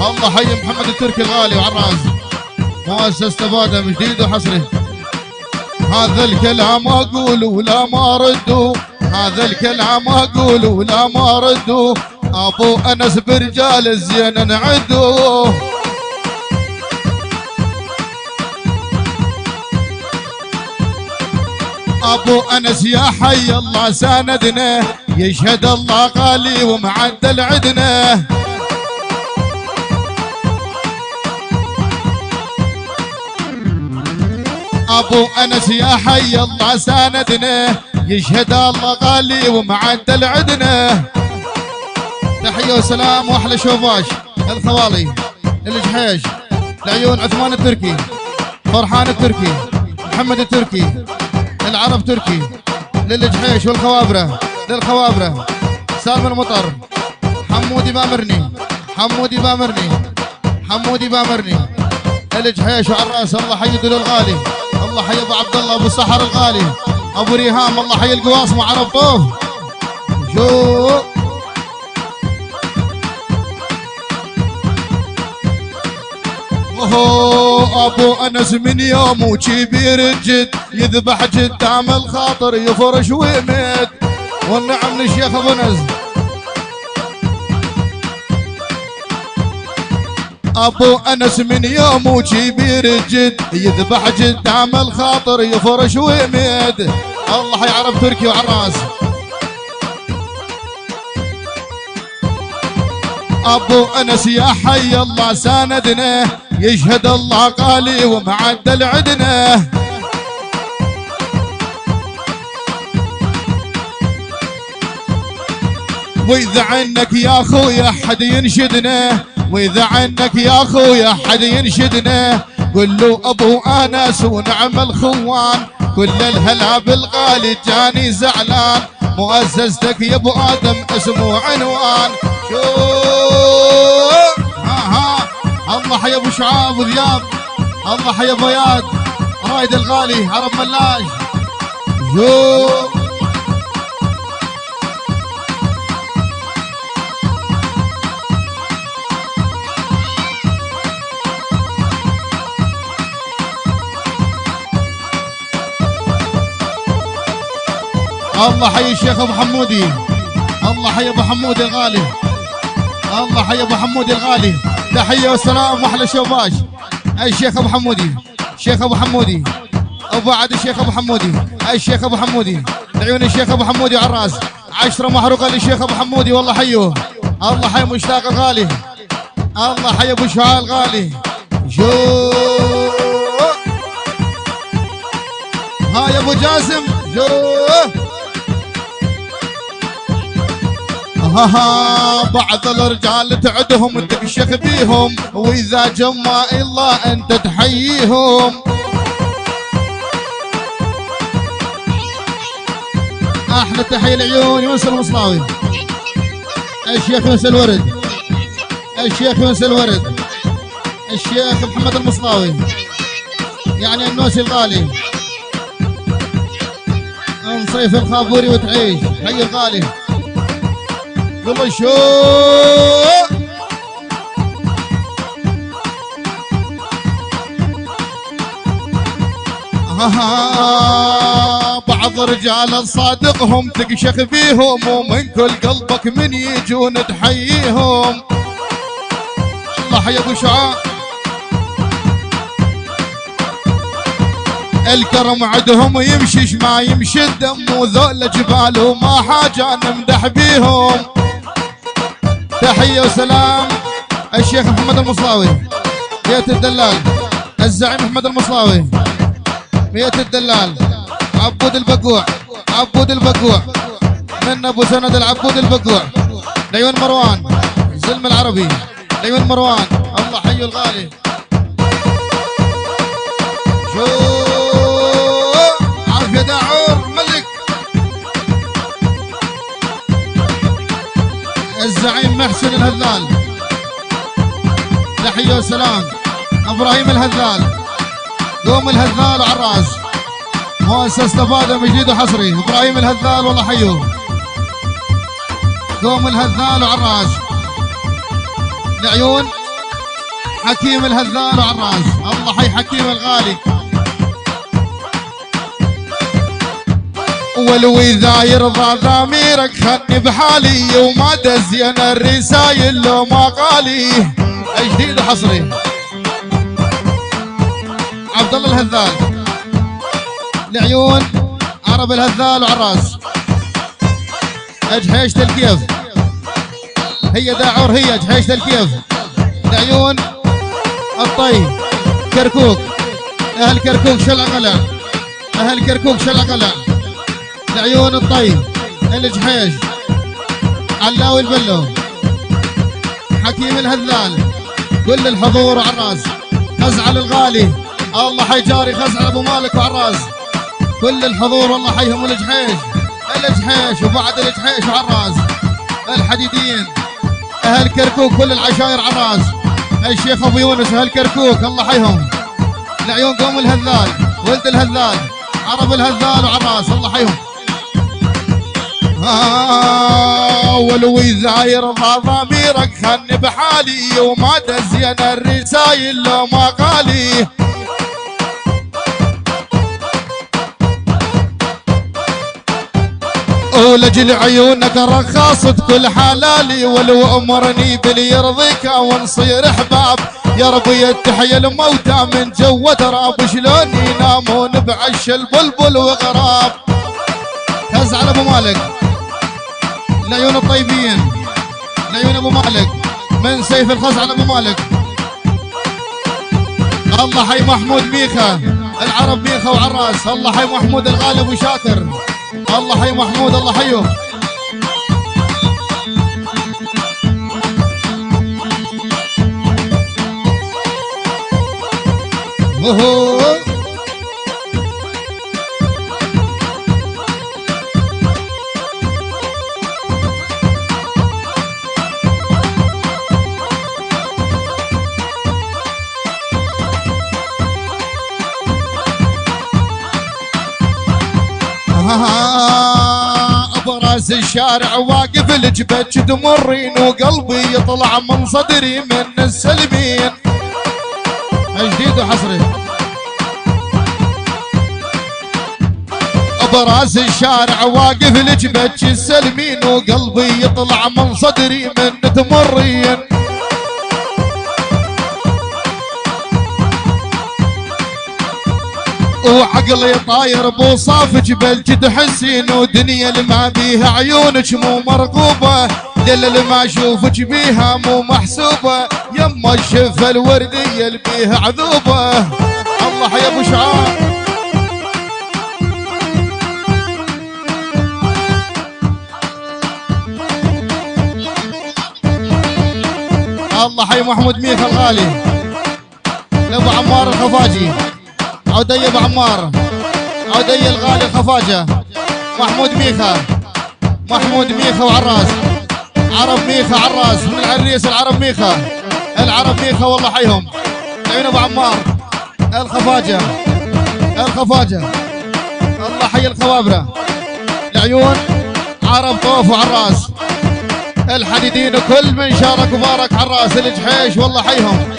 الله حي محمد التركي الغالي وعراس مؤسسة بادة من جديد وحصري. هذا الكلام اقول ولا ما ردوا، هذا الكلام اقول ولا ما ردوا، ابو انس برجال الزين نعدوا. ابو انس يا حي الله ساندنا، يشهد الله غالي ومعدل عدنا. ابو انس يا حي الله ساندنا، يشهد الله غالي ومعدل عدنا. تحيه وسلام واحلى شوباش الخوالي الجحيش، العيون عثمان التركي، فرحان التركي، محمد التركي، العرب تركي، للجحيش والخوابره، للخوابره، سالم المطر، حمودي بامرني، حمودي بامرني، حمودي بامرني، الجحيش وعراس. الله حي دول الغالي، الله حي ابو عبد الله ابو سحر الغالي، ابو ريهام، الله حي القواصم وعرب طوف. شو اوه ابو انس من يوم وكبير الجد، يذبح قدام الخاطر يفرش ويمد. والنعم للشيخ ابو انس. ابو انس من يوم وكبير الجد، يذبح قدام الخاطر يفرش ويمد. الله حي عرب تركي وعراس. ابو انس يا حي الله ساندنا، يشهد الله غالي ومعدل عدنا. واذا عنك يا اخويا حد ينشدنا، واذا عنك يا اخويا حد ينشدنا، قل له ابو انس ونعم الخوان، كل الهلا بالغالي جاني زعلان، مؤسستك يا ابو ادم اسمه عنوان. شوف الله حي ابو شعاب وذياب، الله حي ابو اياد، رايد الغالي عرب ملاش. شوف الله حي الشيخ ابو حمودي، الله حي ابو حمودي الغالي، الله حي ابو حمودي الغالي. تحيه والسلام واحلى شوباش. الشيخ ابو حمودي، الشيخ ابو حمودي، ابو عاد الشيخ ابو حمودي، الشيخ ابو حمودي، عيون الشيخ ابو حمودي وعراس. 10 محروقه للشيخ ابو حمودي والله حيوه. الله حي مشتاق الغالي، الله حي ابو شعال الغالي. شو ها يا ابو جاسم. شو بعض الرجال تعدهم تكشخ بيهم، واذا جمع الله انت تحييهم. احلى تحيه العيون يونس المصلاوي، الشيخ يونس الورد، الشيخ يونس الورد، الشيخ محمد المصلاوي، يعني النوسي الغالي، نصيف الخابوري وتعيش. حي الغالي قل شو بعض رجال صادقهم تكشخ فيهم، ومن كل قلبك من يجون تحييهم. الله حي ابو شعاع. الكرم عندهم يمشيش ما يمشي الدم، وذول جبال وما حاجه نمدح بيهم. تحيه وسلام الشيخ محمد المصلاوي، بيت الدلال، الزعيم محمد المصلاوي، بيت الدلال، عبود البقوع، عبود البقوع، من ابو سند العبود البقوع. لعيون مروان زلم العربي، لعيون مروان. الله حي الغالي. شو عافيه داعور ملك. الزعيم محسن الهذال، تحيه وسلام. ابراهيم الهذال، قوم الهذال وعراس، مؤسسة بادة جديد وحصري. ابراهيم الهذال والله حيوه. قوم الهذال وعراس. العيون حكيم الهذال وعراس، الله حي حكيم الغالي. ولو اذا يرضى ضميرك خلني بحالي وما دزين الرسايل لو ما قالي. جديد وحصري عبد الله الهذال لعيون عرب الهذال وعراس. جحيشة الكيف هي داعور، هي جحيشة الكيف لعيون الطي كركوك. اهل كركوك شلع قلع، اهل كركوك شلع قلع لعيون الطي الجحيش. علاوي البلو حكيم الهذال كل الحضور وعراس. خزعل الغالي الله حي جاري، خزعل ابو مالك وعراس كل الحضور والله حيهم. الجحيش الجحيش وبعد الجحيش وعراس. الحديدين اهل كركوك كل العشاير عراس. الشيخ ابو يونس اهل كركوك الله حيهم لعيون قوم الهذال ولد الهذال عرب الهذال وعراس الله حيهم. ولو اذا يرضى ضميرك خلني بحالي وما دزين الرسايل لو ما قالي. ولجل عيونك رخاصة كل حلالي، ولو امرني باللي يرضيك ونصير احباب. يا ربي تحيا الموتى من جو تراب، شلون ينامون بعش البلبل وغراب. تزعل ابو مالك لعيون الطيبين، لعيون ابو مالك من سيف الخزعل ابو مالك. الله حي محمود ميخا العرب ميخا وعراس. الله حي محمود الغالي ابو شاكر، الله حي محمود الله حيه. ابراز الشارع واقف الجبج تمرين وقلبي يطلع من صدري من السلمين. جديد وحصري ابراز الشارع واقف الجبج السلمين وقلبي يطلع من صدري من تمرين. وعقلي طاير بوصاف جبل تحسين، ودنيا اللي ما بيها عيونك مو مرغوبة، ليل اللي ما اشوفك بيها مو محسوبة، يما الشفة الوردية اللي بيها عذوبة. الله يا ابو شعار الله حي محمود ميخا الغالي لابو عمار الخفاجي. عودي ابو عمار، عودي الغالي الخفاجه محمود ميخا، محمود ميخا وعراس، عرب ميخا عراس من العريس. العرب ميخا، العرب ميخا والله حيهم عيون ابو عمار الخفاجه، الخفاجه الله حي الخوابره العيون عرب طوف وعراس. الحديدين كل من شارك وبارك عراس. الجحيش والله حيهم